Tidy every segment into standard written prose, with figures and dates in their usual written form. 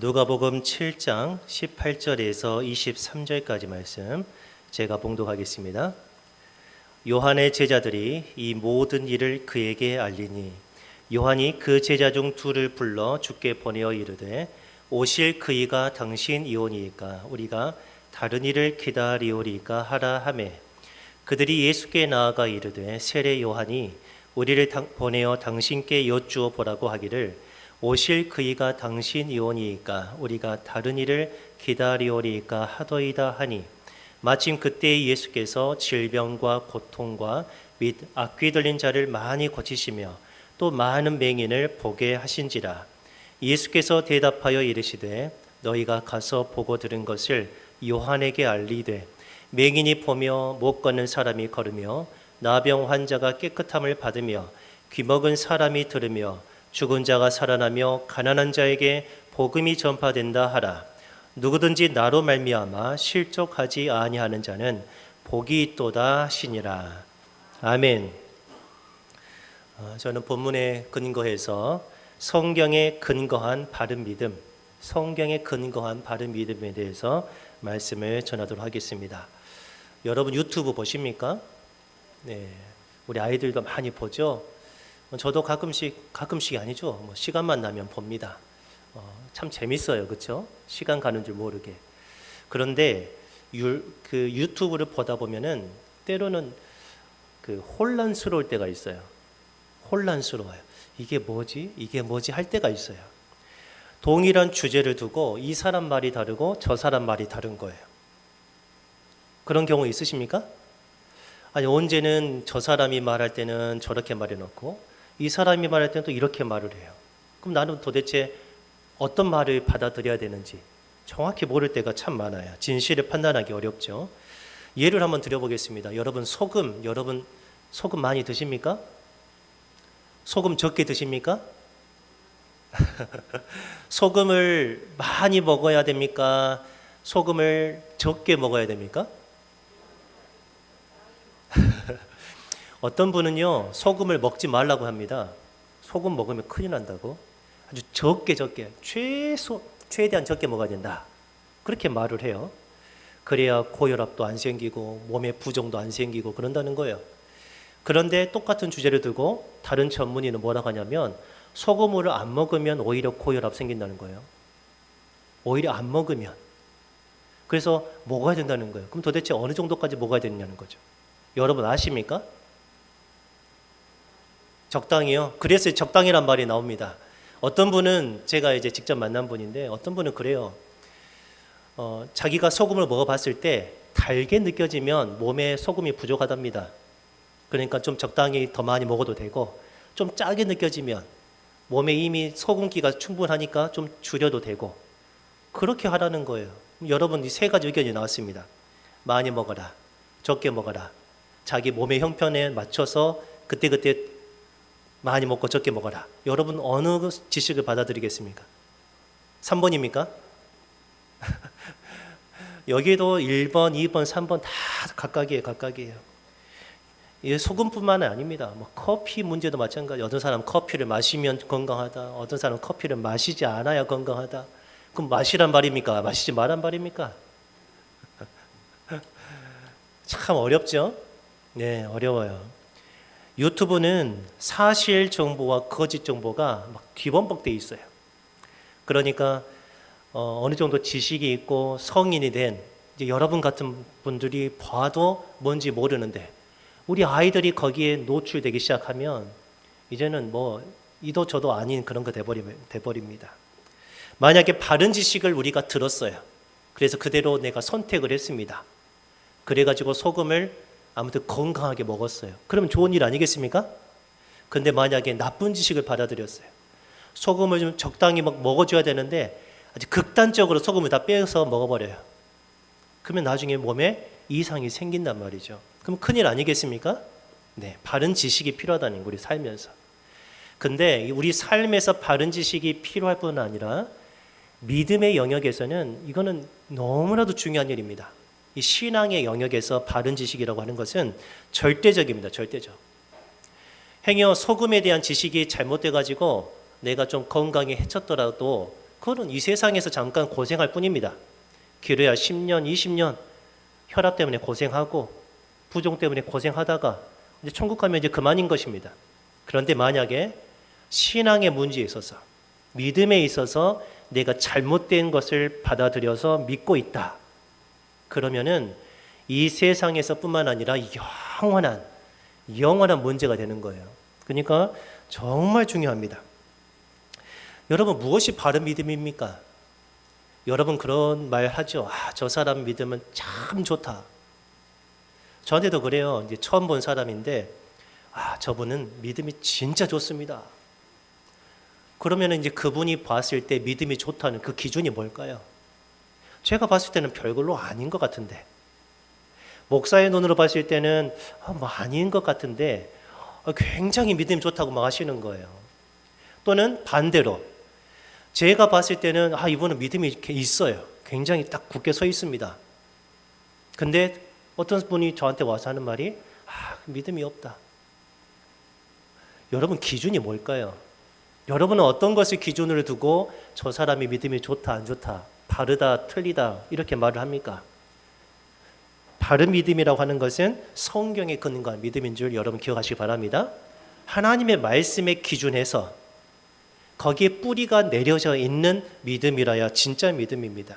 누가복음 7장 18절에서 23절까지 말씀 제가 봉독하겠습니다. 요한의 제자들이 이 모든 일을 그에게 알리니 요한이 그 제자 중 둘을 불러 주께 보내어 이르되 오실 그이가 당신이오니이까 우리가 다른 일을 기다리오리까 하라 하매 그들이 예수께 나아가 이르되 세례 요한이 우리를 보내어 당신께 여쭈어 보라고 하기를 오실 그이가 당신이오니이까 우리가 다른 일을 기다리오리까 하더이다 하니 마침 그때 예수께서 질병과 고통과 및 악귀 들린 자를 많이 고치시며 또 많은 맹인을 보게 하신지라. 예수께서 대답하여 이르시되 너희가 가서 보고 들은 것을 요한에게 알리되 맹인이 보며 못 걷는 사람이 걸으며 나병 환자가 깨끗함을 받으며 귀먹은 사람이 들으며 죽은 자가 살아나며 가난한 자에게 복음이 전파된다 하라. 누구든지 나로 말미암아 실족하지 아니하는 자는 복이 있도다 하시니라. 아멘. 저는 본문에 근거해서 성경에 근거한 바른 믿음, 성경에 근거한 바른 믿음에 대해서 말씀을 전하도록 하겠습니다. 여러분 유튜브 보십니까? 네, 우리 아이들도 많이 보죠. 저도 가끔씩이 아니죠. 시간만 나면 봅니다. 참 재밌어요, 그렇죠? 시간 가는 줄 모르게. 그런데 그 유튜브를 보다 보면은 때로는 그 혼란스러울 때가 있어요. 혼란스러워요. 이게 뭐지 할 때가 있어요. 동일한 주제를 두고 이 사람 말이 다르고 저 사람 말이 다른 거예요. 그런 경우 있으십니까? 아니 언제는 저 사람이 말할 때는 저렇게 말해놓고 이 사람이 말할 때는 또 이렇게 말을 해요. 그럼 나는 도대체 어떤 말을 받아들여야 되는지 정확히 모를 때가 참 많아요. 진실을 판단하기 어렵죠. 예를 한번 드려보겠습니다. 여러분 소금 많이 드십니까? 소금 적게 드십니까? 소금을 많이 먹어야 됩니까? 소금을 적게 먹어야 됩니까? 어떤 분은요 소금을 먹지 말라고 합니다. 소금 먹으면 큰일 난다고. 아주 적게 최대한 적게 먹어야 된다 그렇게 말을 해요. 그래야 고혈압도 안 생기고 몸에 부종도 안 생기고 그런다는 거예요. 그런데 똑같은 주제를 두고 다른 전문의는 뭐라고 하냐면 소금을 안 먹으면 오히려 고혈압 생긴다는 거예요. 오히려 안 먹으면. 그래서 먹어야 된다는 거예요. 그럼 도대체 어느 정도까지 먹어야 되느냐는 거죠. 여러분 아십니까? 적당히요. 그래서 적당이란 말이 나옵니다. 어떤 분은 제가 이제 직접 만난 분인데 어떤 분은 그래요. 자기가 소금을 먹어봤을 때 달게 느껴지면 몸에 소금이 부족하답니다. 그러니까 좀 적당히 더 많이 먹어도 되고 좀 짜게 느껴지면 몸에 이미 소금기가 충분하니까 좀 줄여도 되고 그렇게 하라는 거예요. 여러분 이 세 가지 의견이 나왔습니다. 많이 먹어라, 적게 먹어라, 자기 몸의 형편에 맞춰서 그때그때 많이 먹고 적게 먹어라. 여러분 어느 지식을 받아들이겠습니까? 3번입니까? 여기도 1번, 2번, 3번 다 각각이에요. 이게 소금뿐만 아닙니다. 커피 문제도 마찬가지. 어떤 사람 커피를 마시면 건강하다. 어떤 사람 커피를 마시지 않아야 건강하다. 그럼 마시란 말입니까? 마시지 말란 말입니까? 참 어렵죠? 네, 어려워요. 유튜브는 사실 정보와 거짓 정보가 막 뒤범벅되어 있어요. 그러니까 어느 정도 지식이 있고 성인이 된 이제 여러분 같은 분들이 봐도 뭔지 모르는데 우리 아이들이 거기에 노출되기 시작하면 이제는 이도 저도 아닌 그런 거 돼버립니다. 만약에 바른 지식을 우리가 들었어요. 그래서 그대로 내가 선택을 했습니다. 그래가지고 소금을 아무튼 건강하게 먹었어요. 그러면 좋은 일 아니겠습니까? 근데 만약에 나쁜 지식을 받아들였어요. 소금을 좀 적당히 먹어줘야 되는데 아주 극단적으로 소금을 다 빼서 먹어버려요. 그러면 나중에 몸에 이상이 생긴단 말이죠. 그럼 큰일 아니겠습니까? 네, 바른 지식이 필요하다는 거예요. 우리 살면서. 근데 우리 삶에서 바른 지식이 필요할 뿐 아니라 믿음의 영역에서는 이거는 너무나도 중요한 일입니다. 이 신앙의 영역에서 바른 지식이라고 하는 것은 절대적입니다. 절대적. 행여 소금에 대한 지식이 잘못돼가지고 내가 좀 건강에 해쳤더라도 그거는 이 세상에서 잠깐 고생할 뿐입니다. 길어야 10년, 20년 혈압 때문에 고생하고 부종 때문에 고생하다가 이제 천국 가면 이제 그만인 것입니다. 그런데 만약에 신앙의 문제에 있어서, 믿음에 있어서 내가 잘못된 것을 받아들여서 믿고 있다. 그러면은 이 세상에서뿐만 아니라 영원한 문제가 되는 거예요. 그러니까 정말 중요합니다. 여러분, 무엇이 바른 믿음입니까? 여러분 그런 말 하죠. 저 사람 믿음은 참 좋다. 저한테도 그래요. 이제 처음 본 사람인데, 저분은 믿음이 진짜 좋습니다. 그러면 이제 그분이 봤을 때 믿음이 좋다는 그 기준이 뭘까요? 제가 봤을 때는 별걸로 아닌 것 같은데, 목사의 눈으로 봤을 때는 아닌 것 같은데, 굉장히 믿음이 좋다고 막 하시는 거예요. 또는 반대로, 제가 봤을 때는 이분은 믿음이 이렇게 있어요. 굉장히 딱 굳게 서 있습니다. 근데 어떤 분이 저한테 와서 하는 말이 믿음이 없다. 여러분 기준이 뭘까요? 여러분은 어떤 것을 기준으로 두고 저 사람이 믿음이 좋다 안 좋다, 바르다 틀리다 이렇게 말을 합니까? 바른 믿음이라고 하는 것은 성경에 근거한 믿음인 줄 여러분 기억하시기 바랍니다. 하나님의 말씀에 기준해서 거기에 뿌리가 내려져 있는 믿음이라야 진짜 믿음입니다.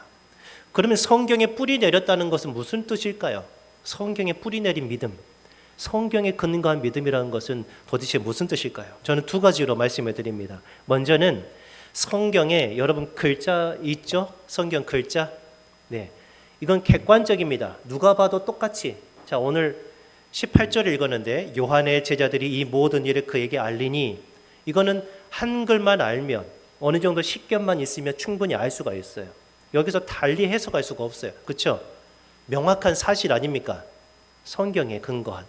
그러면 성경에 뿌리 내렸다는 것은 무슨 뜻일까요? 성경에 뿌리 내린 믿음, 성경에 근거한 믿음이라는 것은 도대체 무슨 뜻일까요? 저는 두 가지로 말씀해 드립니다. 먼저는 성경에 여러분 글자 있죠? 성경 글자. 네, 이건 객관적입니다. 누가 봐도 똑같이. 자, 오늘 18절을 읽었는데 요한의 제자들이 이 모든 일을 그에게 알리니, 이거는 한글만 알면, 어느 정도 식견만 있으면 충분히 알 수가 있어요. 여기서 달리 해석할 수가 없어요. 그렇죠? 명확한 사실 아닙니까? 성경에 근거한.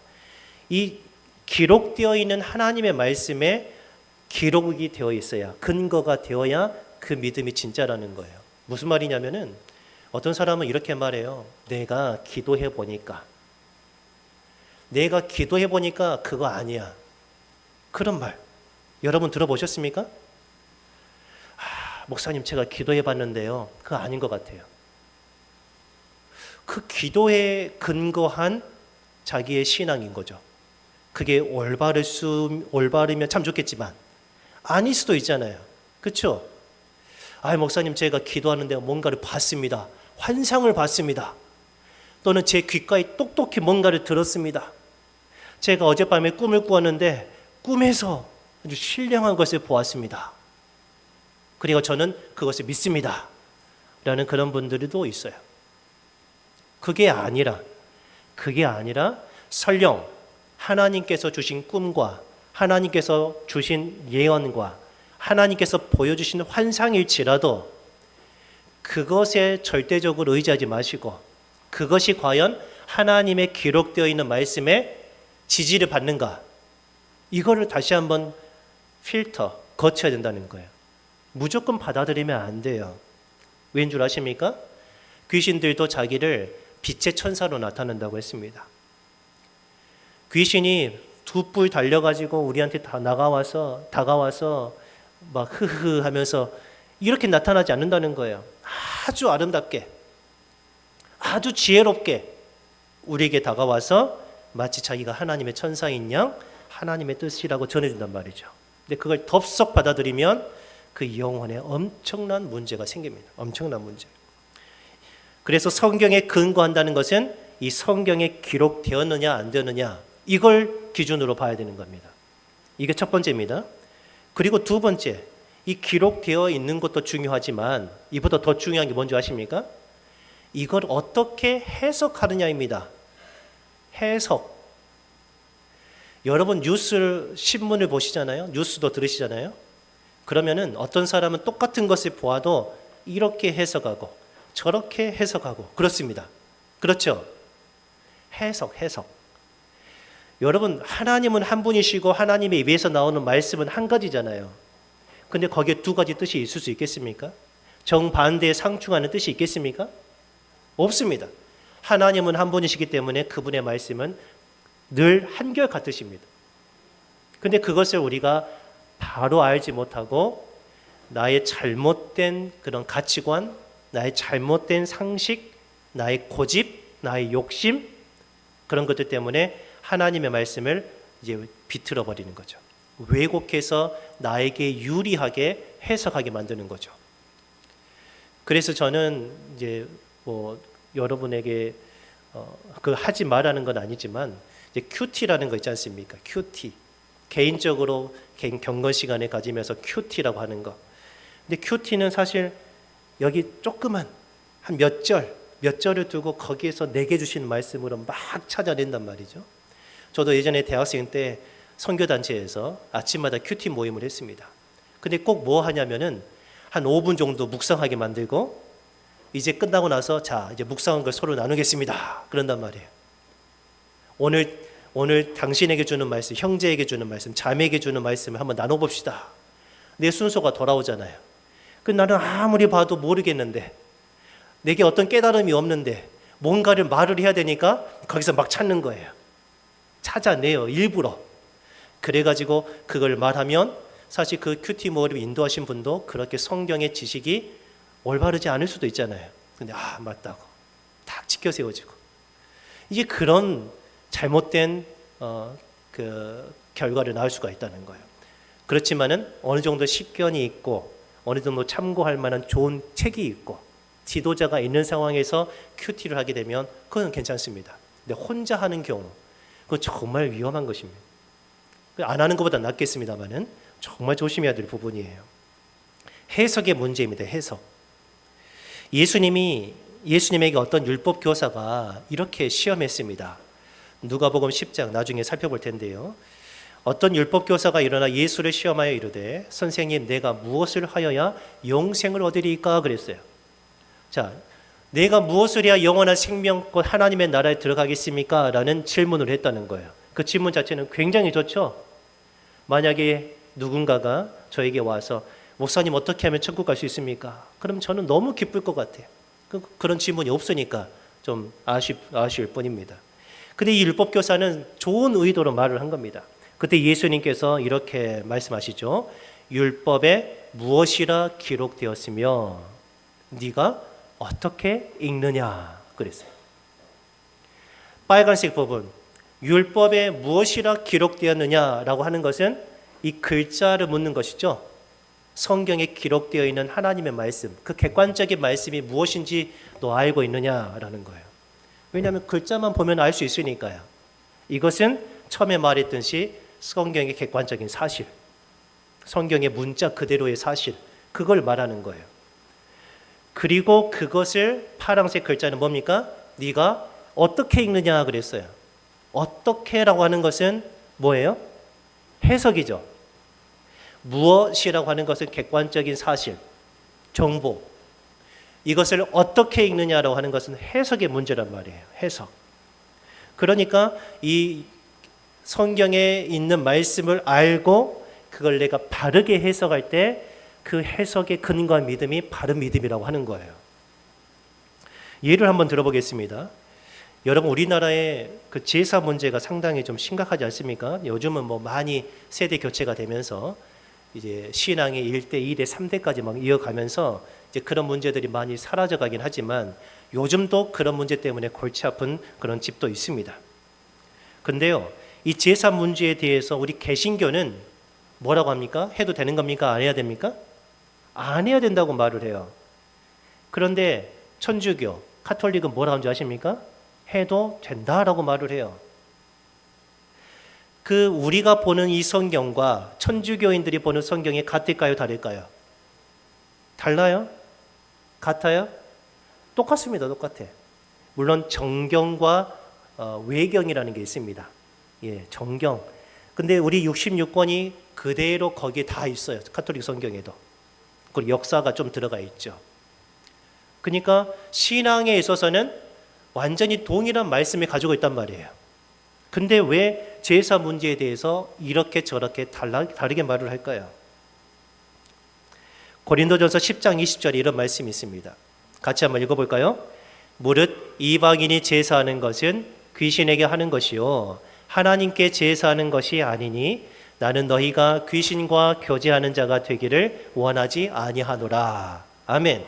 이 기록되어 있는 하나님의 말씀에 기록이 되어 있어야, 근거가 되어야 그 믿음이 진짜라는 거예요. 무슨 말이냐면은 어떤 사람은 이렇게 말해요. 내가 기도해 보니까 그거 아니야. 그런 말 여러분 들어보셨습니까? 목사님 제가 기도해 봤는데요, 그거 아닌 것 같아요. 그 기도에 근거한 자기의 신앙인 거죠. 그게 올바르면 참 좋겠지만 아닐 수도 있잖아요. 그렇죠? 목사님 제가 기도하는데 뭔가를 봤습니다. 환상을 봤습니다. 또는 제 귓가에 똑똑히 뭔가를 들었습니다. 제가 어젯밤에 꿈을 꾸었는데 꿈에서 아주 신령한 것을 보았습니다. 그리고 저는 그것을 믿습니다. 라는 그런 분들도 있어요. 그게 아니라 설령 하나님께서 주신 꿈과 하나님께서 주신 예언과 하나님께서 보여주신 환상일지라도 그것에 절대적으로 의지하지 마시고, 그것이 과연 하나님의 기록되어 있는 말씀에 지지를 받는가, 이거를 다시 한번 거쳐야 된다는 거예요. 무조건 받아들이면 안 돼요. 왠 줄 아십니까? 귀신들도 자기를 빛의 천사로 나타낸다고 했습니다. 귀신이 두 뿔 달려가지고 우리한테 다가와서 막 흐흐 하면서 이렇게 나타나지 않는다는 거예요. 아주 아름답게, 아주 지혜롭게 우리에게 다가와서 마치 자기가 하나님의 천사인 양 하나님의 뜻이라고 전해준단 말이죠. 근데 그걸 덥석 받아들이면 그 영혼에 엄청난 문제가 생깁니다. 엄청난 문제. 그래서 성경에 근거한다는 것은 이 성경에 기록되었느냐 안 되느냐, 이걸 기준으로 봐야 되는 겁니다. 이게 첫 번째입니다. 그리고 두 번째, 이 기록되어 있는 것도 중요하지만 이보다 더 중요한 게 뭔지 아십니까? 이걸 어떻게 해석하느냐입니다. 해석. 여러분 신문을 보시잖아요. 뉴스도 들으시잖아요. 그러면은 어떤 사람은 똑같은 것을 보아도 이렇게 해석하고 저렇게 해석하고 그렇습니다. 그렇죠? 해석. 여러분 하나님은 한 분이시고 하나님의 입에서 나오는 말씀은 한 가지잖아요. 근데 거기에 두 가지 뜻이 있을 수 있겠습니까? 정반대에 상충하는 뜻이 있겠습니까? 없습니다. 하나님은 한 분이시기 때문에 그분의 말씀은 늘 한결같으십니다. 근데 그것을 우리가 바로 알지 못하고 나의 잘못된 그런 가치관, 나의 잘못된 상식, 나의 고집, 나의 욕심, 그런 것들 때문에 하나님의 말씀을 이제 비틀어 버리는 거죠. 왜곡해서 나에게 유리하게 해석하게 만드는 거죠. 그래서 저는 이제 뭐 여러분에게 그 하지 말라는 건 아니지만 이제 큐티라는 거 있지 않습니까? 큐티. 개인적으로 개인 경건 시간에 가지면서 큐티라고 하는 거. 근데 큐티는 사실 여기 조그만 한 몇 절을 두고 거기에서 내게 주신 말씀으로 막 찾아낸단 말이죠. 저도 예전에 대학생 때 선교단체에서 아침마다 큐티 모임을 했습니다. 근데 꼭 뭐 하냐면은 한 5분 정도 묵상하게 만들고 이제 끝나고 나서 자 이제 묵상한 걸 서로 나누겠습니다. 그런단 말이에요. 오늘 당신에게 주는 말씀, 형제에게 주는 말씀, 자매에게 주는 말씀을 한번 나눠봅시다. 내 순서가 돌아오잖아요. 그 나는 아무리 봐도 모르겠는데 내게 어떤 깨달음이 없는데 뭔가를 말을 해야 되니까 거기서 막 찾는 거예요. 찾아내요, 일부러. 그래가지고 그걸 말하면 사실 그 큐티 모임을 인도하신 분도 그렇게 성경의 지식이 올바르지 않을 수도 있잖아요. 근데 맞다고 딱 지켜 세워지고 이제 그런 잘못된 그 결과를 낳을 수가 있다는 거예요. 그렇지만은 어느 정도 식견이 있고 어느 정도 참고할 만한 좋은 책이 있고 지도자가 있는 상황에서 큐티를 하게 되면 그건 괜찮습니다. 근데 혼자 하는 경우 그건 정말 위험한 것입니다. 안 하는 것보다 낫겠습니다만은 정말 조심해야 될 부분이에요. 해석의 문제입니다. 해석. 예수님에게 어떤 율법 교사가 이렇게 시험했습니다. 누가복음 10장 나중에 살펴볼 텐데요. 어떤 율법 교사가 일어나 예수를 시험하여 이르되 선생님 내가 무엇을 하여야 영생을 얻으리까 그랬어요. 자, 내가 무엇을 해야 영원한 생명 곧 하나님의 나라에 들어가겠습니까? 라는 질문을 했다는 거예요. 그 질문 자체는 굉장히 좋죠. 만약에 누군가가 저에게 와서 목사님 어떻게 하면 천국 갈 수 있습니까? 그럼 저는 너무 기쁠 것 같아요. 그런 질문이 없으니까 좀 아쉬울 뿐입니다. 근데 이 율법교사는 좋은 의도로 말을 한 겁니다. 그때 예수님께서 이렇게 말씀하시죠. 율법에 무엇이라 기록되었으며 네가 어떻게 읽느냐 그랬어요. 빨간색 부분 율법에 무엇이라 기록되었느냐라고 하는 것은 이 글자를 묻는 것이죠. 성경에 기록되어 있는 하나님의 말씀, 그 객관적인 말씀이 무엇인지 너 알고 있느냐라는 거예요. 왜냐하면 글자만 보면 알 수 있으니까요. 이것은 처음에 말했듯이 성경의 객관적인 사실, 성경의 문자 그대로의 사실, 그걸 말하는 거예요. 그리고 그것을 파란색 글자는 뭡니까? 네가 어떻게 읽느냐 그랬어요. 어떻게라고 하는 것은 뭐예요? 해석이죠. 무엇이라고 하는 것은 객관적인 사실, 정보. 이것을 어떻게 읽느냐라고 하는 것은 해석의 문제란 말이에요. 해석. 그러니까 이 성경에 있는 말씀을 알고 그걸 내가 바르게 해석할 때 그 해석의 근거와 믿음이 바른 믿음이라고 하는 거예요. 예를 한번 들어보겠습니다. 여러분 우리나라의 그 제사 문제가 상당히 좀 심각하지 않습니까? 요즘은 뭐 많이 세대 교체가 되면서 이제 신앙의 1대, 2대, 3대까지 막 이어가면서 이제 그런 문제들이 많이 사라져가긴 하지만 요즘도 그런 문제 때문에 골치 아픈 그런 집도 있습니다. 근데요, 이 제사 문제에 대해서 우리 개신교는 뭐라고 합니까? 해도 되는 겁니까? 안 해야 됩니까? 안 해야 된다고 말을 해요. 그런데 천주교, 카톨릭은 뭐라고 하는지 아십니까? 해도 된다라고 말을 해요. 그 우리가 보는 이 성경과 천주교인들이 보는 성경이 같을까요? 다를까요? 달라요? 같아요? 똑같습니다. 똑같아. 물론 정경과 외경이라는 게 있습니다. 예, 정경. 근데 우리 66권이 그대로 거기에 다 있어요. 카톨릭 성경에도. 그리고 역사가 좀 들어가 있죠. 그러니까 신앙에 있어서는 완전히 동일한 말씀을 가지고 있단 말이에요. 근데 왜 제사 문제에 대해서 이렇게 저렇게 다르게 말을 할까요? 고린도전서 10장 20절에 이런 말씀이 있습니다. 같이 한번 읽어볼까요? 무릇 이방인이 제사하는 것은 귀신에게 하는 것이요 하나님께 제사하는 것이 아니니 나는 너희가 귀신과 교제하는 자가 되기를 원하지 아니하노라. 아멘.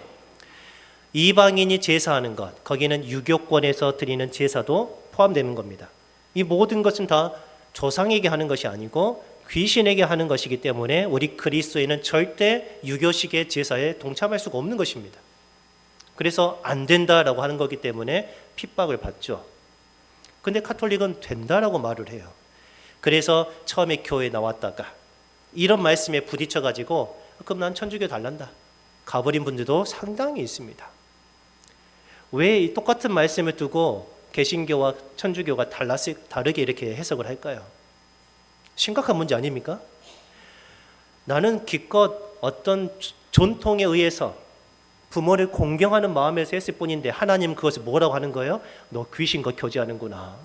이방인이 제사하는 것, 거기는 유교권에서 드리는 제사도 포함되는 겁니다. 이 모든 것은 다 조상에게 하는 것이 아니고 귀신에게 하는 것이기 때문에 우리 그리스도인은 절대 유교식의 제사에 동참할 수가 없는 것입니다. 그래서 안 된다라고 하는 거기 때문에 핍박을 받죠. 근데 카톨릭은 된다라고 말을 해요. 그래서 처음에 교회에 나왔다가 이런 말씀에 부딪혀가지고 그럼 난 천주교 달란다 가버린 분들도 상당히 있습니다. 왜 똑같은 말씀을 두고 개신교와 천주교가 다르게 이렇게 해석을 할까요? 심각한 문제 아닙니까? 나는 기껏 어떤 전통에 의해서 부모를 공경하는 마음에서 했을 뿐인데 하나님은 그것을 뭐라고 하는 거예요? 너 귀신과 교제하는구나.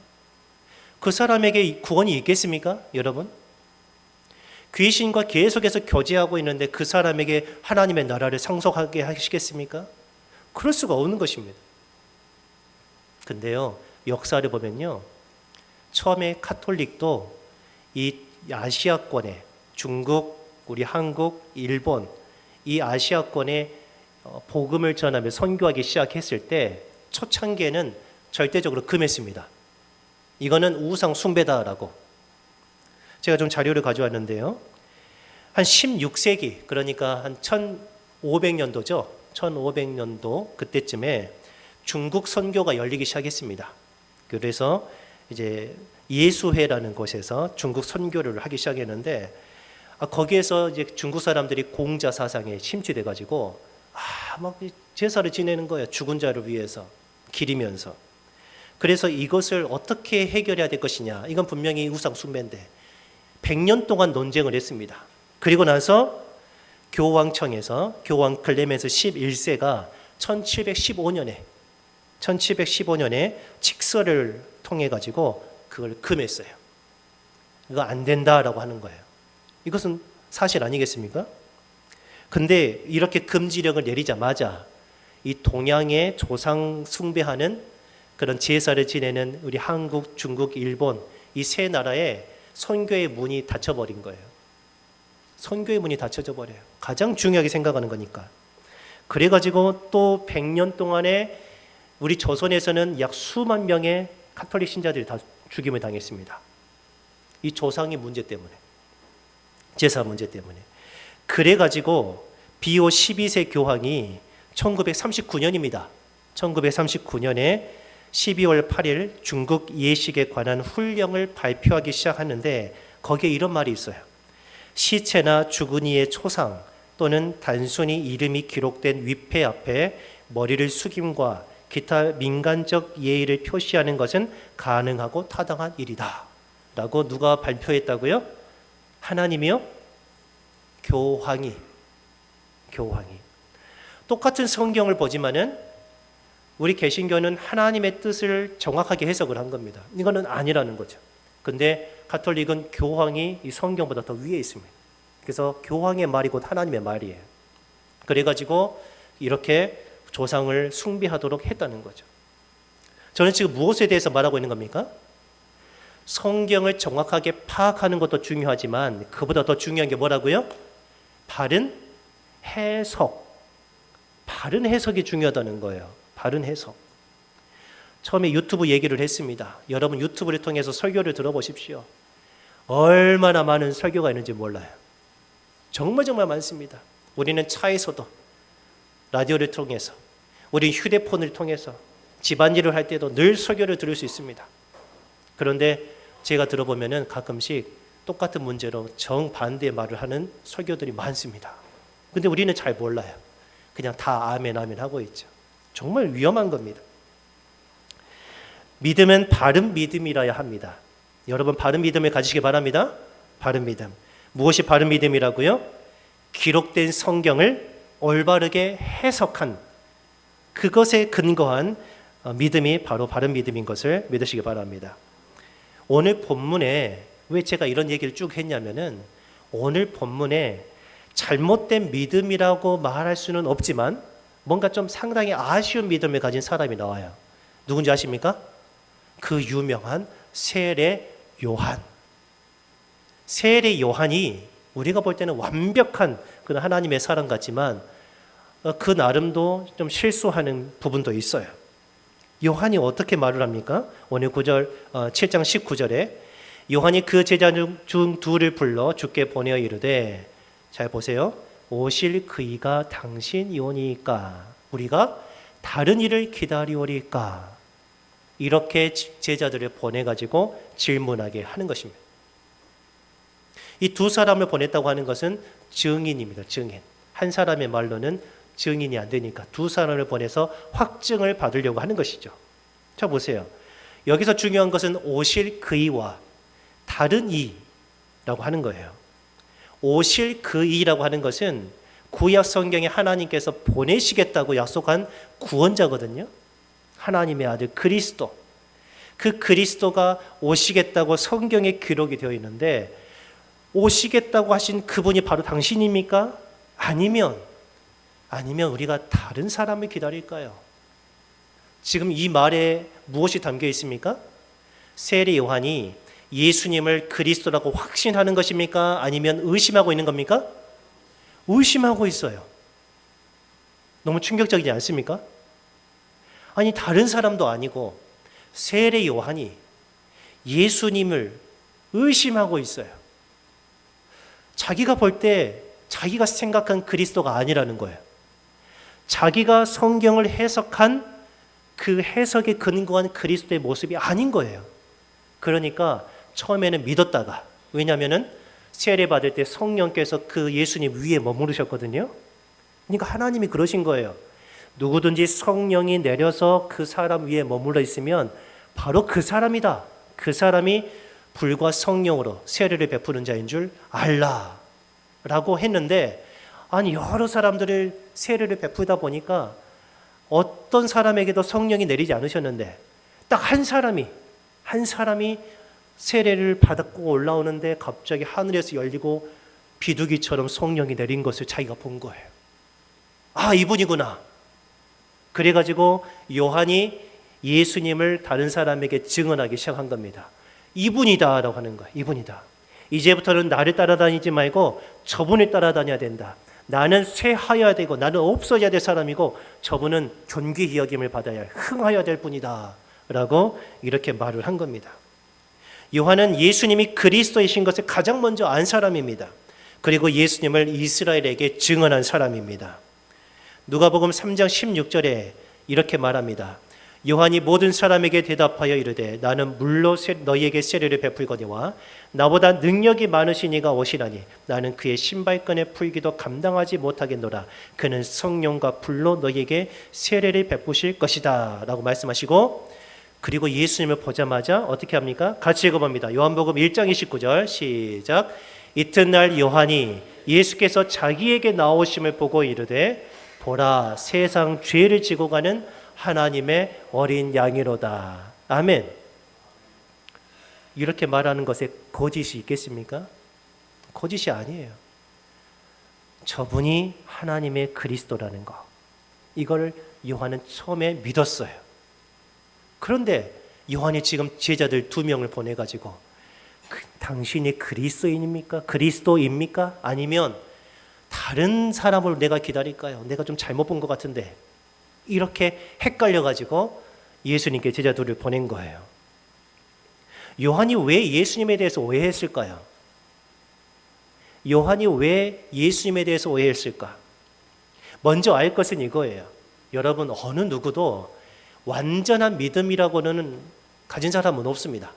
그 사람에게 구원이 있겠습니까? 여러분? 귀신과 계속해서 교제하고 있는데 그 사람에게 하나님의 나라를 상속하게 하시겠습니까? 그럴 수가 없는 것입니다. 근데요, 역사를 보면요, 처음에 카톨릭도 이 아시아권에 중국, 우리 한국, 일본 이 아시아권에 복음을 전하며 선교하기 시작했을 때 초창기에는 절대적으로 금했습니다. 이거는 우상 숭배다라고. 제가 좀 자료를 가져왔는데요. 한 16세기, 그러니까 한 1500년도죠. 1500년도 그때쯤에 중국 선교가 열리기 시작했습니다. 그래서 이제 예수회라는 곳에서 중국 선교를 하기 시작했는데 거기에서 이제 중국 사람들이 공자 사상에 심취돼 가지고 막 제사를 지내는 거예요. 죽은 자를 위해서 기리면서. 그래서 이것을 어떻게 해결해야 될 것이냐. 이건 분명히 우상 숭배인데 100년 동안 논쟁을 했습니다. 그리고 나서 교황청에서 교황 클레멘스 11세가 1715년에 직서를 통해 가지고 그걸 금했어요. 이거 안 된다라고 하는 거예요. 이것은 사실 아니겠습니까? 근데 이렇게 금지령을 내리자마자 이 동양의 조상 숭배하는 그런 제사를 지내는 우리 한국, 중국, 일본 이 세 나라에 선교의 문이 닫혀버린 거예요. 선교의 문이 닫혀져 버려요. 가장 중요하게 생각하는 거니까. 그래가지고 또 100년 동안에 우리 조선에서는 약 수만 명의 카톨릭 신자들이 다 죽임을 당했습니다. 이 조상의 문제 때문에, 제사 문제 때문에. 그래가지고 비오 12세 교황이 1939년입니다. 1939년에 12월 8일 중국 예식에 관한 훈령을 발표하기 시작하는데 거기에 이런 말이 있어요. 시체나 죽은 이의 초상 또는 단순히 이름이 기록된 위패 앞에 머리를 숙임과 기타 민간적 예의를 표시하는 것은 가능하고 타당한 일이다 라고 누가 발표했다고요? 하나님이요? 교황이. 똑같은 성경을 보지만은 우리 개신교는 하나님의 뜻을 정확하게 해석을 한 겁니다. 이거는 아니라는 거죠. 근데 가톨릭은 교황이 이 성경보다 더 위에 있습니다. 그래서 교황의 말이 곧 하나님의 말이에요. 그래가지고 이렇게 조상을 숭배하도록 했다는 거죠. 저는 지금 무엇에 대해서 말하고 있는 겁니까? 성경을 정확하게 파악하는 것도 중요하지만 그보다 더 중요한 게 뭐라고요? 바른 해석. 바른 해석이 중요하다는 거예요. 바른 해석. 처음에 유튜브 얘기를 했습니다. 여러분 유튜브를 통해서 설교를 들어보십시오. 얼마나 많은 설교가 있는지 몰라요. 정말 많습니다. 우리는 차에서도 라디오를 통해서, 우리 휴대폰을 통해서 집안일을 할 때도 늘 설교를 들을 수 있습니다. 그런데 제가 들어보면은 가끔씩 똑같은 문제로 정반대의 말을 하는 설교들이 많습니다. 근데 우리는 잘 몰라요. 그냥 다 아멘 하고 있죠. 정말 위험한 겁니다. 믿음은 바른 믿음이라야 합니다. 여러분 바른 믿음을 가지시기 바랍니다. 바른 믿음. 무엇이 바른 믿음이라고요? 기록된 성경을 올바르게 해석한 그것에 근거한 믿음이 바로 바른 믿음인 것을 믿으시기 바랍니다. 오늘 본문에 왜 제가 이런 얘기를 쭉 했냐면은 오늘 본문에 잘못된 믿음이라고 말할 수는 없지만 뭔가 좀 상당히 아쉬운 믿음을 가진 사람이 나와요. 누군지 아십니까? 그 유명한 세례 요한. 세례 요한이 우리가 볼 때는 완벽한 그런 하나님의 사람 같지만 그 나름도 좀 실수하는 부분도 있어요. 요한이 어떻게 말을 합니까? 오늘 7장 19절에 요한이 그 제자 중 둘을 불러 주께 보내어 이르되, 잘 보세요. 오실 그이가 당신이오니까 우리가 다른 이를 기다리오리까? 이렇게 제자들을 보내가지고 질문하게 하는 것입니다. 이 두 사람을 보냈다고 하는 것은 증인입니다. 증인. 한 사람의 말로는 증인이 안 되니까 두 사람을 보내서 확증을 받으려고 하는 것이죠. 자, 보세요. 여기서 중요한 것은 오실 그이와 다른 이라고 하는 거예요. 오실 그이라고 하는 것은 구약 성경에 하나님께서 보내시겠다고 약속한 구원자거든요. 하나님의 아들 그리스도. 그 그리스도가 오시겠다고 성경에 기록이 되어 있는데, 오시겠다고 하신 그분이 바로 당신입니까? 아니면 우리가 다른 사람을 기다릴까요? 지금 이 말에 무엇이 담겨 있습니까? 세례 요한이 예수님을 그리스도라고 확신하는 것입니까? 아니면 의심하고 있는 겁니까? 의심하고 있어요. 너무 충격적이지 않습니까? 아니, 다른 사람도 아니고 세례 요한이 예수님을 의심하고 있어요. 자기가 볼 때 자기가 생각한 그리스도가 아니라는 거예요. 자기가 성경을 해석한 그 해석에 근거한 그리스도의 모습이 아닌 거예요. 그러니까 처음에는 믿었다가, 왜냐하면 세례 받을 때 성령께서 그 예수님 위에 머무르셨거든요. 그러니까 하나님이 그러신 거예요. 누구든지 성령이 내려서 그 사람 위에 머물러 있으면 바로 그 사람이다. 그 사람이 불과 성령으로 세례를 베푸는 자인 줄 알라 라고 했는데, 아니 여러 사람들을 세례를 베푸다 보니까 어떤 사람에게도 성령이 내리지 않으셨는데 딱 한 사람이 세례를 받고 올라오는데 갑자기 하늘에서 열리고 비둘기처럼 성령이 내린 것을 자기가 본 거예요. 아, 이분이구나. 그래가지고 요한이 예수님을 다른 사람에게 증언하기 시작한 겁니다. 이분이다 라고 하는 거예요. 이분이다. 이제부터는 나를 따라다니지 말고 저분을 따라다녀야 된다. 나는 쇠하여야 되고 나는 없어져야 될 사람이고 저분은 존귀히 여김을 받아야 할, 흥하여야 될 분이다 라고 이렇게 말을 한 겁니다. 요한은 예수님이 그리스도이신 것을 가장 먼저 안 사람입니다. 그리고 예수님을 이스라엘에게 증언한 사람입니다. 누가복음 3장 16절에 이렇게 말합니다. 요한이 모든 사람에게 대답하여 이르되 나는 물로 너희에게 세례를 베풀거니와 나보다 능력이 많으신 이가 오시라니 나는 그의 신발끈에 풀기도 감당하지 못하겠노라. 그는 성령과 불로 너희에게 세례를 베푸실 것이다 라고 말씀하시고, 그리고 예수님을 보자마자 어떻게 합니까? 같이 읽어봅니다. 요한복음 1장 29절 시작. 이튿날 요한이 예수께서 자기에게 나오심을 보고 이르되 보라, 세상 죄를 지고 가는 하나님의 어린 양이로다. 아멘. 이렇게 말하는 것에 거짓이 있겠습니까? 거짓이 아니에요. 저분이 하나님의 그리스도라는 거, 이걸 요한은 처음에 믿었어요. 그런데 요한이 지금 제자들 2명을 보내가지고 당신이 그리스도인입니까? 그리스도입니까? 아니면 다른 사람을 내가 기다릴까요? 내가 좀 잘못 본 것 같은데, 이렇게 헷갈려가지고 예수님께 제자들을 보낸 거예요. 요한이 왜 예수님에 대해서 오해했을까요? 요한이 왜 예수님에 대해서 오해했을까? 먼저 알 것은 이거예요. 여러분, 어느 누구도 완전한 믿음이라고는 가진 사람은 없습니다.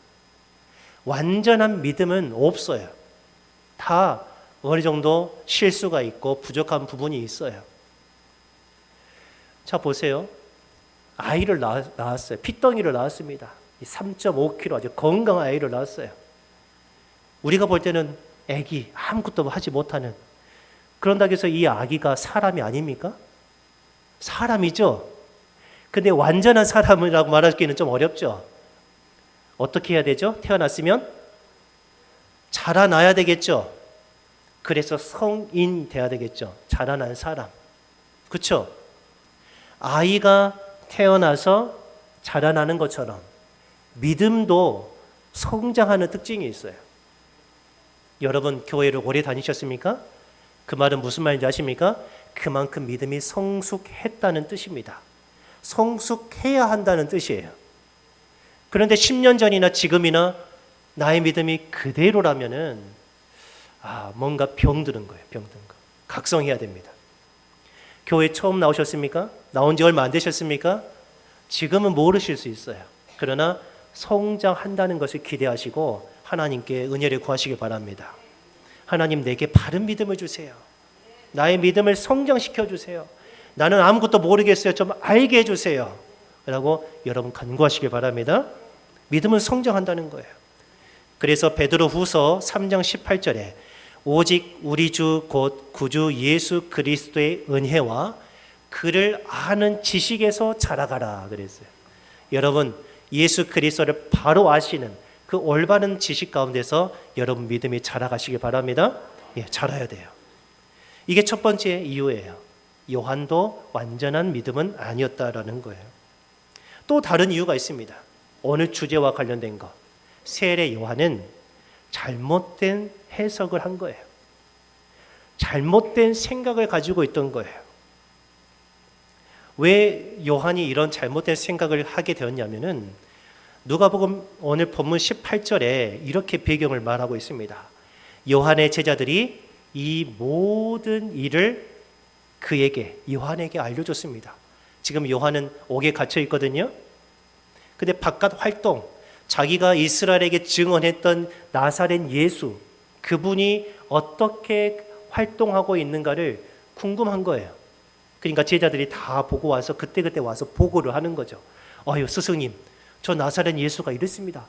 완전한 믿음은 없어요. 다 어느 정도 실수가 있고 부족한 부분이 있어요. 자, 보세요. 아이를 낳았어요. 핏덩이를 낳았습니다. 3.5kg 아주 건강한 아이를 낳았어요. 우리가 볼 때는 아기, 아무것도 하지 못하는, 그런다고 해서 이 아기가 사람이 아닙니까? 사람이죠. 근데 완전한 사람이라고 말하기는 좀 어렵죠. 어떻게 해야 되죠? 태어났으면 자라나야 되겠죠. 그래서 성인 돼야 되겠죠. 자라난 사람. 그렇죠? 아이가 태어나서 자라나는 것처럼 믿음도 성장하는 특징이 있어요. 여러분 교회를 오래 다니셨습니까? 그 말은 무슨 말인지 아십니까? 그만큼 믿음이 성숙했다는 뜻입니다. 성숙해야 한다는 뜻이에요. 그런데 10년 전이나 지금이나 나의 믿음이 그대로라면은 뭔가 병드는 거예요. 병든 거. 각성해야 됩니다. 교회 처음 나오셨습니까? 나온 지 얼마 안 되셨습니까? 지금은 모르실 수 있어요. 그러나 성장한다는 것을 기대하시고 하나님께 은혜를 구하시기 바랍니다. 하나님, 내게 바른 믿음을 주세요. 나의 믿음을 성장시켜 주세요. 나는 아무것도 모르겠어요. 좀 알게 해주세요. 라고 여러분 간구하시기 바랍니다. 믿음은 성장한다는 거예요. 그래서 베드로 후서 3장 18절에 오직 우리 주 곧 구주 예수 그리스도의 은혜와 그를 아는 지식에서 자라가라 그랬어요. 여러분, 예수 그리스도를 바로 아시는 그 올바른 지식 가운데서 여러분 믿음이 자라가시기 바랍니다. 자라야 돼요. 이게 첫 번째 이유예요. 요한도 완전한 믿음은 아니었다라는 거예요. 또 다른 이유가 있습니다. 오늘 주제와 관련된 것. 세례 요한은 잘못된 해석을 한 거예요. 잘못된 생각을 가지고 있던 거예요. 왜 요한이 이런 잘못된 생각을 하게 되었냐면은 누가복음 오늘 본문 18절에 이렇게 배경을 말하고 있습니다. 요한의 제자들이 이 모든 일을 요한에게 알려줬습니다. 지금 요한은 옥에 갇혀 있거든요. 근데 바깥 활동, 자기가 이스라엘에게 증언했던 나사렛 예수, 그분이 어떻게 활동하고 있는가를 궁금한 거예요. 그러니까 제자들이 다 보고 와서 그때그때 와서 보고를 하는 거죠. 스승님, 저 나사렛 예수가 이랬습니다.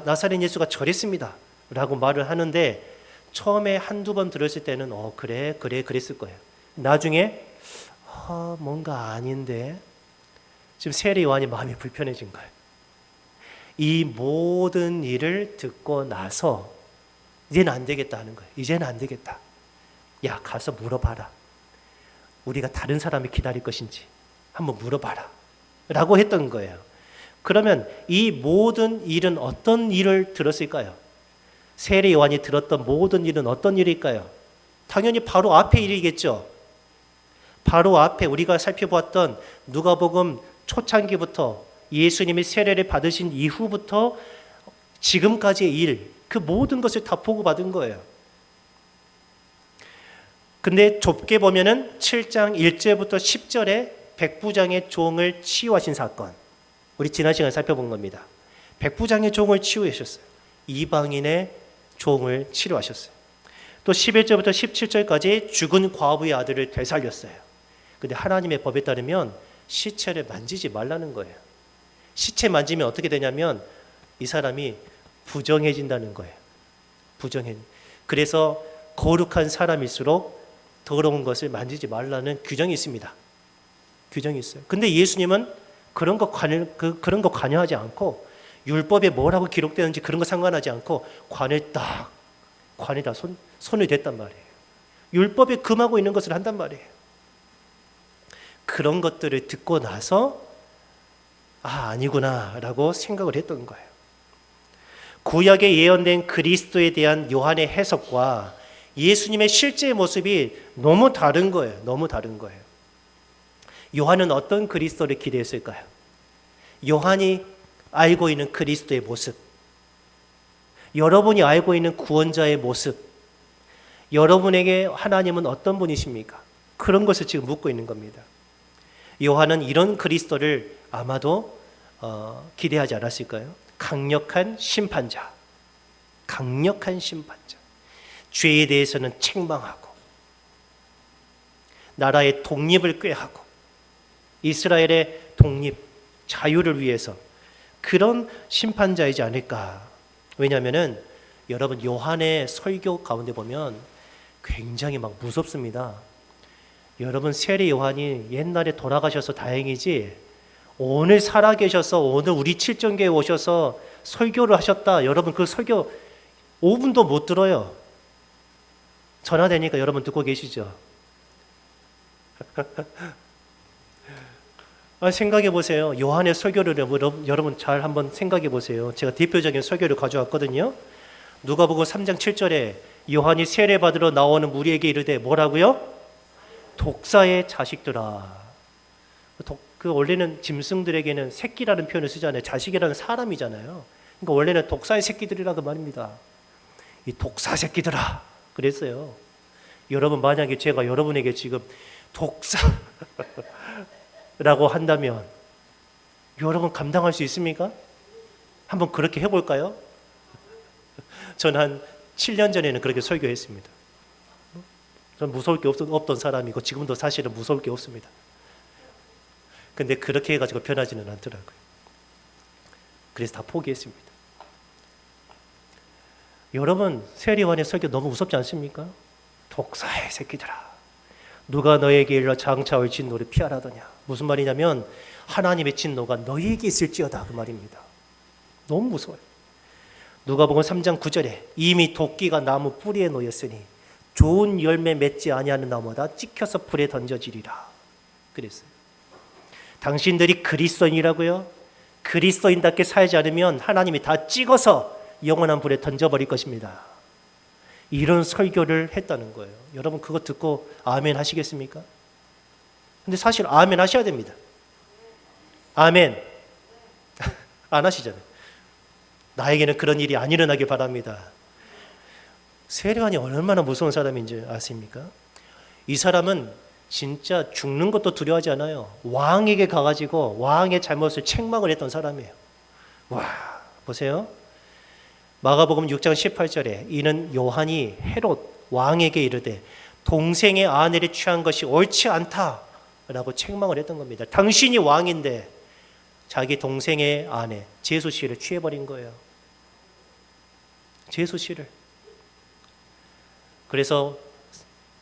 나사렛 예수가 저랬습니다. 라고 말을 하는데 처음에 한두 번 들었을 때는 그래 그랬을 거예요. 나중에 뭔가 아닌데 지금 세례 요한이 마음이 불편해진 거예요. 이 모든 일을 듣고 나서 이제는 안 되겠다 하는 거예요. 이제는 안 되겠다. 야, 가서 물어봐라. 우리가 다른 사람이 기다릴 것인지 한번 물어봐라. 라고 했던 거예요. 그러면 이 모든 일은 어떤 일을 들었을까요? 세례 요한이 들었던 모든 일은 어떤 일일까요? 당연히 바로 앞에 일이겠죠. 바로 앞에 우리가 살펴보았던 누가복음 초창기부터 예수님이 세례를 받으신 이후부터 지금까지의 일, 그 모든 것을 다 보고받은 거예요. 근데 좁게 보면은 7장 1절부터 10절에 백부장의 종을 치유하신 사건, 우리 지난 시간에 살펴본 겁니다. 백부장의 종을 치유하셨어요. 이방인의 종을 치료하셨어요. 또 11절부터 17절까지 죽은 과부의 아들을 되살렸어요. 근데 하나님의 법에 따르면 시체를 만지지 말라는 거예요. 시체 만지면 어떻게 되냐면 이 사람이 부정해진다는 거예요. 그래서 거룩한 사람일수록 더러운 것을 만지지 말라는 규정이 있습니다. 규정이 있어요. 근데 예수님은 그런 거 관여하지 않고 율법에 뭐라고 기록되는지 그런 거 상관하지 않고 관에다 손을 댔단 말이에요. 율법에 금하고 있는 것을 한단 말이에요. 그런 것들을 듣고 나서 아니구나 라고 생각을 했던 거예요. 구약에 예언된 그리스도에 대한 요한의 해석과 예수님의 실제 모습이 너무 다른 거예요. 너무 다른 거예요. 요한은 어떤 그리스도를 기대했을까요? 요한이 알고 있는 그리스도의 모습, 여러분이 알고 있는 구원자의 모습, 여러분에게 하나님은 어떤 분이십니까? 그런 것을 지금 묻고 있는 겁니다. 요한은 이런 그리스도를 아마도 기대하지 않았을까요? 강력한 심판자. 죄에 대해서는 책망하고 나라의 독립을 꾀하고 이스라엘의 독립, 자유를 위해서 그런 심판자이지 않을까. 왜냐하면은 여러분 요한의 설교 가운데 보면 굉장히 막 무섭습니다. 여러분 세례 요한이 옛날에 돌아가셔서 다행이지 오늘 살아계셔서 오늘 우리 칠정교회에 오셔서 설교를 하셨다. 여러분 그 설교 5분도 못 들어요. 전화되니까 여러분 듣고 계시죠? 생각해 보세요. 요한의 설교를 여러분 잘 한번 생각해 보세요. 제가 대표적인 설교를 가져왔거든요. 누가복음 3장 7절에 요한이 세례받으러 나오는 무리에게 이르되 뭐라고요? 독사의 자식들아. 그 원래는 짐승들에게는 새끼라는 표현을 쓰잖아요. 자식이라는 사람이잖아요. 그러니까 원래는 독사의 새끼들이라 그 말입니다. 이 독사 새끼들아 그랬어요. 여러분 만약에 제가 여러분에게 지금 독사라고 한다면 여러분 감당할 수 있습니까? 한번 그렇게 해볼까요? 전 한 7년 전에는 그렇게 설교했습니다. 전 무서울 게 없던 사람이고 지금도 사실은 무서울 게 없습니다. 근데 그렇게 해가지고 변하지는 않더라고요. 그래서 다 포기했습니다. 여러분 세례요한의 설교 너무 무섭지 않습니까? 독사의 새끼들아 누가 너에게 일러 장차올 진노를 피하라더냐. 무슨 말이냐면 하나님의 진노가 너희에게 있을지어다 그 말입니다. 너무 무서워요. 누가복음 3장 9절에 이미 도끼가 나무 뿌리에 놓였으니 좋은 열매 맺지 아니하는 나무마다 찍혀서 불에 던져지리라 그랬어요. 당신들이 그리스도인이라고요? 그리스도인답게 살지 않으면 하나님이 다 찍어서 영원한 불에 던져버릴 것입니다. 이런 설교를 했다는 거예요. 여러분 그거 듣고 아멘 하시겠습니까? 근데 사실 아멘 하셔야 됩니다. 아멘 안 하시잖아요. 나에게는 그런 일이 안 일어나길 바랍니다. 세례요한이 얼마나 무서운 사람인지 아십니까? 이 사람은 진짜 죽는 것도 두려워하지 않아요. 왕에게 가가지고 왕의 잘못을 책망을 했던 사람이에요. 와 보세요. 마가복음 6장 18절에 이는 요한이 헤롯 왕에게 이르되 동생의 아내를 취한 것이 옳지 않다라고 책망을 했던 겁니다. 당신이 왕인데 자기 동생의 아내 제수 씨를 취해버린 거예요. 제수 씨를. 그래서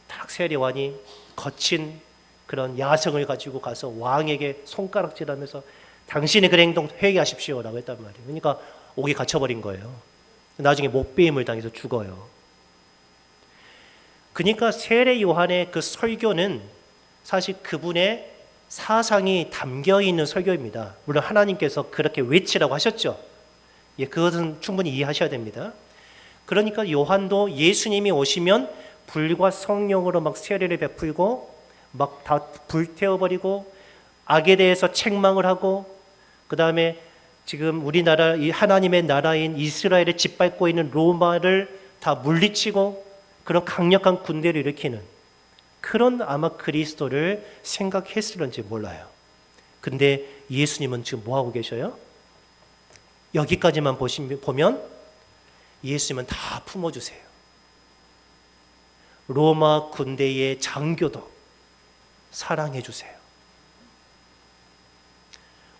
딱 세례요한이 거친 그런 야성을 가지고 가서 왕에게 손가락질하면서 당신의 그 행동 회개하십시오라고 했단 말이에요. 그러니까 옥에 갇혀버린 거예요. 나중에 목배임을 당해서 죽어요. 그러니까 세례요한의 그 설교는 사실 그분의 사상이 담겨 있는 설교입니다. 물론 하나님께서 그렇게 외치라고 하셨죠. 예, 그것은 충분히 이해하셔야 됩니다. 그러니까 요한도 예수님이 오시면 불과 성령으로 막 세례를 베풀고 막 다 불태워버리고 악에 대해서 책망을 하고 그 다음에 지금 우리나라 이 하나님의 나라인 이스라엘을 짓밟고 있는 로마를 다 물리치고 그런 강력한 군대를 일으키는 그런 아마 그리스도를 생각했을런지 몰라요. 근데 예수님은 지금 뭐하고 계셔요? 여기까지만 보면 예수님은 다 품어주세요. 로마 군대의 장교도 사랑해주세요.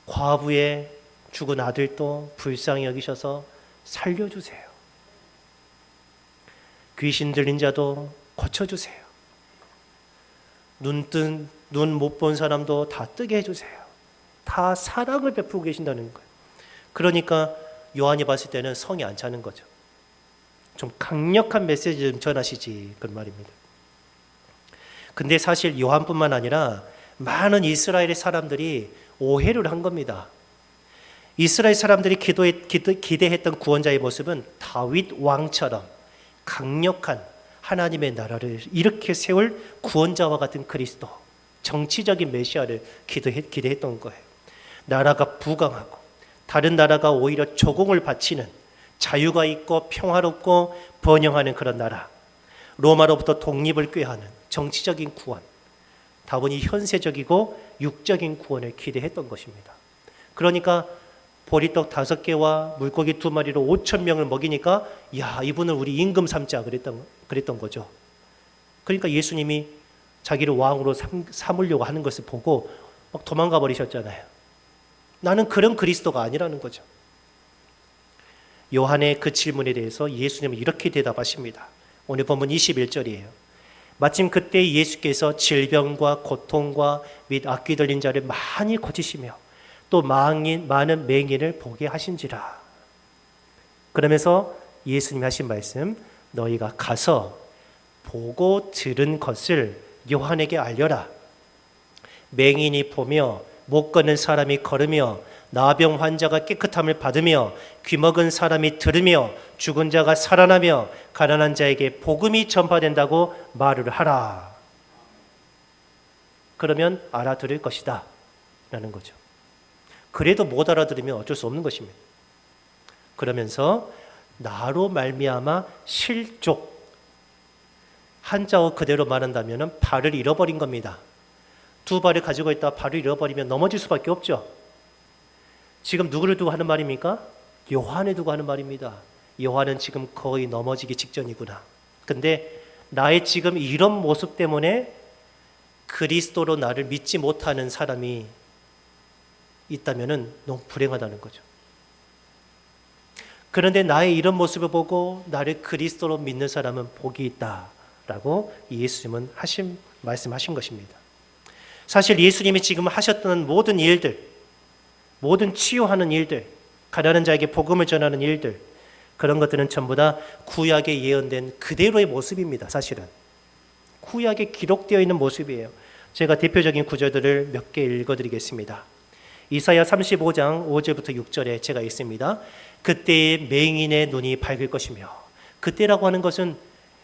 과부의 죽은 아들도 불쌍히 여기셔서 살려주세요. 귀신 들린 자도 고쳐주세요. 눈 못 본 사람도 다 뜨게 해주세요. 다 사랑을 베풀고 계신다는 거예요. 그러니까 요한이 봤을 때는 성이 안 차는 거죠. 좀 강력한 메시지 좀 전하시지 그런 말입니다. 근데 사실 요한뿐만 아니라 많은 이스라엘의 사람들이 오해를 한 겁니다. 이스라엘 사람들이 기대했던 구원자의 모습은 다윗 왕처럼 강력한 하나님의 나라를 이렇게 세울 구원자와 같은 그리스도, 정치적인 메시아를 기대했던 거예요. 나라가 부강하고 다른 나라가 오히려 조공을 바치는 자유가 있고 평화롭고 번영하는 그런 나라, 로마로부터 독립을 꾀하는 정치적인 구원, 다분히 현세적이고 육적인 구원을 기대했던 것입니다. 그러니까 보리떡 5개와 물고기 2마리로 5,000명을 먹이니까 야 이분은 우리 임금 삼자 그랬던 거죠. 그러니까 예수님이 자기를 왕으로 삼으려고 하는 것을 보고 막 도망가 버리셨잖아요. 나는 그런 그리스도가 아니라는 거죠. 요한의 그 질문에 대해서 예수님은 이렇게 대답하십니다. 오늘 본문 21절이에요. 마침 그때 예수께서 질병과 고통과 및 악귀 들린 자를 많이 고치시며 또 많은 맹인을 보게 하신지라. 그러면서 예수님이 하신 말씀, 너희가 가서 보고 들은 것을 요한에게 알려라. 맹인이 보며 못 걷는 사람이 걸으며 나병 환자가 깨끗함을 받으며 귀먹은 사람이 들으며 죽은 자가 살아나며 가난한 자에게 복음이 전파된다고 말을 하라. 그러면 알아들을 것이다 라는 거죠. 그래도 못 알아들으면 어쩔 수 없는 것입니다. 그러면서 나로 말미암아 실족, 한자어 그대로 말한다면 발을 잃어버린 겁니다. 두 발을 가지고 있다 발을 잃어버리면 넘어질 수밖에 없죠. 지금 누구를 두고 하는 말입니까? 요한을 두고 하는 말입니다. 요한은 지금 거의 넘어지기 직전이구나. 근데 나의 지금 이런 모습 때문에 그리스도로 나를 믿지 못하는 사람이 있다면 너무 불행하다는 거죠. 그런데 나의 이런 모습을 보고 나를 그리스도로 믿는 사람은 복이 있다라고 예수님은 말씀하신 것입니다. 사실 예수님이 지금 하셨던 모든 일들, 모든 치유하는 일들, 가난한 자에게 복음을 전하는 일들, 그런 것들은 전부 다 구약에 예언된 그대로의 모습입니다. 사실은 구약에 기록되어 있는 모습이에요. 제가 대표적인 구절들을 몇 개 읽어드리겠습니다. 이사야 35장 5절부터 6절에 제가 있습니다. 그때에 맹인의 눈이 밝을 것이며, 그때라고 하는 것은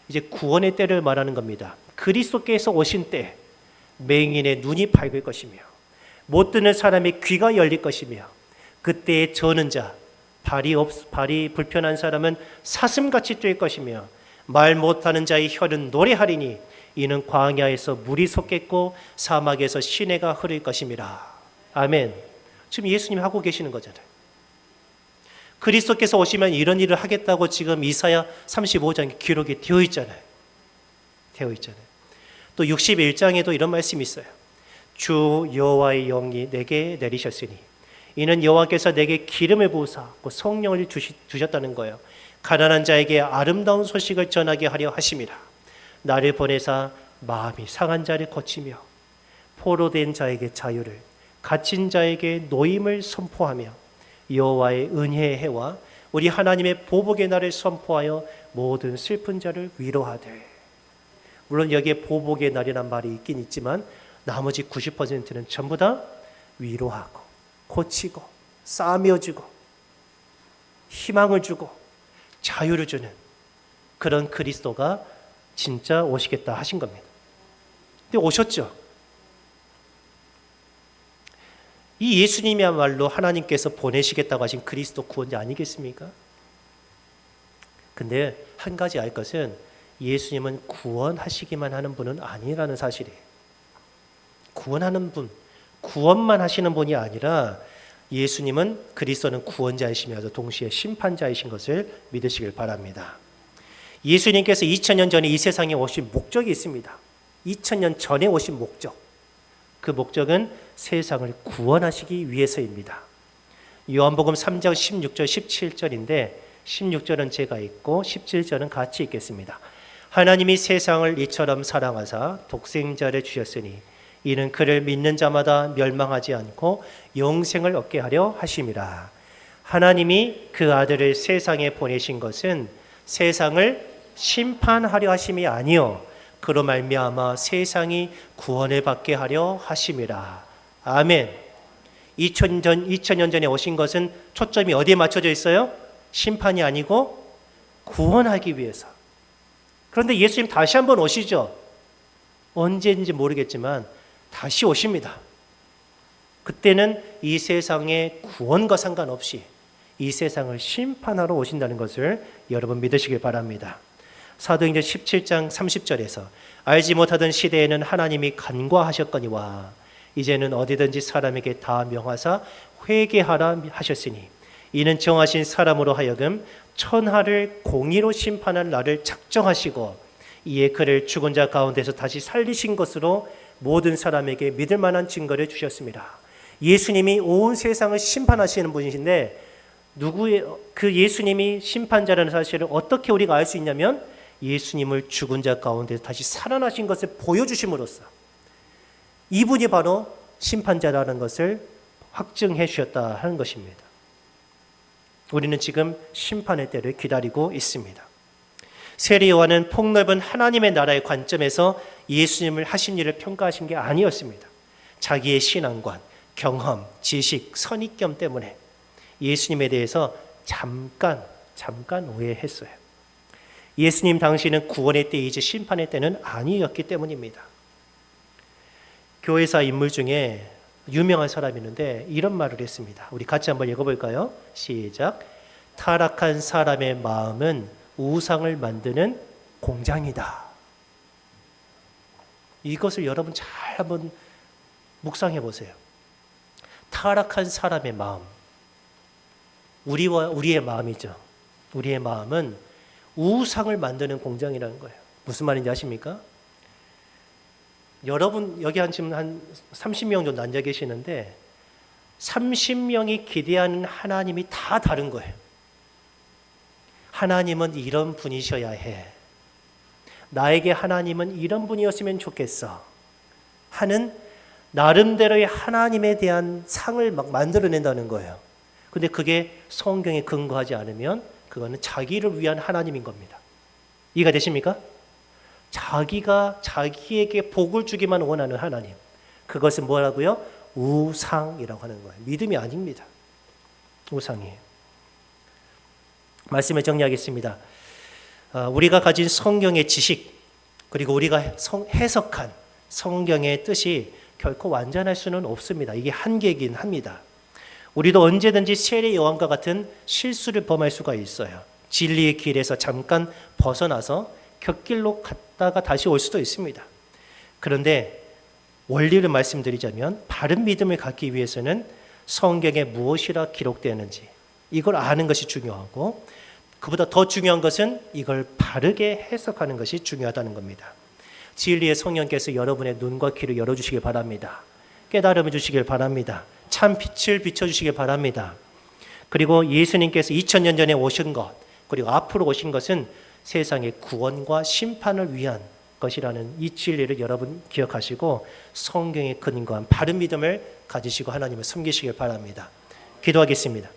이제 구원의 때를 말하는 겁니다. 그리스도께서 오신 때 맹인의 눈이 밝을 것이며 못 듣는 사람의 귀가 열릴 것이며, 그때에 저는 자, 발이 불편한 사람은 사슴같이 뛸 것이며 말 못하는 자의 혀는 노래하리니 이는 광야에서 물이 솟겠고 사막에서 시내가 흐를 것임이라. 아멘. 지금 예수님이 하고 계시는 거잖아요. 그리스도께서 오시면 이런 일을 하겠다고 지금 이사야 35장에 기록이 되어 있잖아요. 또 61장에도 이런 말씀이 있어요. 주 여호와의 영이 내게 내리셨으니 이는 여호와께서 내게 기름을 부으사 성령을 주셨다는 거예요. 가난한 자에게 아름다운 소식을 전하게 하려 하심이라. 나를 보내사 마음이 상한 자를 고치며 포로된 자에게 자유를, 갇힌 자에게 노임을 선포하며 여호와의 은혜의 해와 우리 하나님의 보복의 날을 선포하여 모든 슬픈 자를 위로하되. 물론 여기에 보복의 날이란 말이 있긴 있지만 나머지 90%는 전부 다 위로하고 고치고 싸매어주고 희망을 주고 자유를 주는 그런 그리스도가 진짜 오시겠다 하신 겁니다. 근데 오셨죠. 이 예수님이야말로 하나님께서 보내시겠다고 하신 그리스도 구원자 아니겠습니까? 근데 한 가지 알 것은 예수님은 구원하시기만 하는 분은 아니라는 사실이에요. 구원하는 분, 구원만 하시는 분이 아니라 예수님은 그리스도는 구원자이시면서 동시에 심판자이신 것을 믿으시길 바랍니다. 예수님께서 2000년 전에 이 세상에 오신 목적이 있습니다. 2000년 전에 오신 목적. 그 목적은 세상을 구원하시기 위해서입니다. 요한복음 3장 16절 17절인데 16절은 제가 읽고 17절은 같이 읽겠습니다. 하나님이 세상을 이처럼 사랑하사 독생자를 주셨으니 이는 그를 믿는 자마다 멸망하지 않고 영생을 얻게 하려 하심이라. 하나님이 그 아들을 세상에 보내신 것은 세상을 심판하려 하심이 아니요 그로 말미암아 세상이 구원을 받게 하려 하심이라. 아멘. 2000년 전에 오신 것은 초점이 어디에 맞춰져 있어요? 심판이 아니고 구원하기 위해서. 그런데 예수님 다시 한번 오시죠. 언제인지 모르겠지만 다시 오십니다. 그때는 이 세상의 구원과 상관없이 이 세상을 심판하러 오신다는 것을 여러분 믿으시길 바랍니다. 사도행전 17장 30절에서 알지 못하던 시대에는 하나님이 간과하셨거니와 이제는 어디든지 사람에게 다 명하사 회개하라 하셨으니 이는 정하신 사람으로 하여금 천하를 공의로 심판할 날을 작정하시고 이에 그를 죽은 자 가운데서 다시 살리신 것으로 모든 사람에게 믿을 만한 증거를 주셨습니다. 예수님이 온 세상을 심판하시는 분이신데 그 예수님이 심판자라는 사실을 어떻게 우리가 알 수 있냐면 예수님을 죽은 자 가운데서 다시 살아나신 것을 보여주심으로써 이분이 바로 심판자라는 것을 확증해 주셨다 하는 것입니다. 우리는 지금 심판의 때를 기다리고 있습니다. 세례 요한은 폭넓은 하나님의 나라의 관점에서 예수님을 하신 일을 평가하신 게 아니었습니다. 자기의 신앙관, 경험, 지식, 선입견 때문에 예수님에 대해서 잠깐 오해했어요. 예수님 당시는 구원의 때이지 심판의 때는 아니었기 때문입니다. 교회사 인물 중에 유명한 사람이 있는데 이런 말을 했습니다. 우리 같이 한번 읽어볼까요? 시작. 타락한 사람의 마음은 우상을 만드는 공장이다. 이것을 여러분 잘 한번 묵상해 보세요. 타락한 사람의 마음, 우리의 마음이죠. 우리의 마음은 우상을 만드는 공장이라는 거예요. 무슨 말인지 아십니까? 여러분 여기 지금 한 30명 정도 앉아 계시는데 30명이 기대하는 하나님이 다 다른 거예요. 하나님은 이런 분이셔야 해. 나에게 하나님은 이런 분이었으면 좋겠어 하는 나름대로의 하나님에 대한 상을 막 만들어낸다는 거예요. 근데 그게 성경에 근거하지 않으면 그거는 자기를 위한 하나님인 겁니다. 이해가 되십니까? 자기가 자기에게 복을 주기만 원하는 하나님. 그것은 뭐라고요? 우상이라고 하는 거예요. 믿음이 아닙니다. 우상이에요. 말씀을 정리하겠습니다. 우리가 가진 성경의 지식 그리고 우리가 해석한 성경의 뜻이 결코 완전할 수는 없습니다. 이게 한계이긴 합니다. 우리도 언제든지 세례 요한과 같은 실수를 범할 수가 있어요. 진리의 길에서 잠깐 벗어나서 곁길로 갔다가 다시 올 수도 있습니다. 그런데 원리를 말씀드리자면 바른 믿음을 갖기 위해서는 성경에 무엇이라 기록되었는지 이걸 아는 것이 중요하고 그보다 더 중요한 것은 이걸 바르게 해석하는 것이 중요하다는 겁니다. 진리의 성령께서 여러분의 눈과 귀를 열어주시길 바랍니다. 깨달음을 주시길 바랍니다. 참 빛을 비춰주시길 바랍니다. 그리고 예수님께서 2000년 전에 오신 것 그리고 앞으로 오신 것은 세상의 구원과 심판을 위한 것이라는 이 진리를 여러분 기억하시고 성경에 근거한 바른 믿음을 가지시고 하나님을 섬기시길 바랍니다. 기도하겠습니다.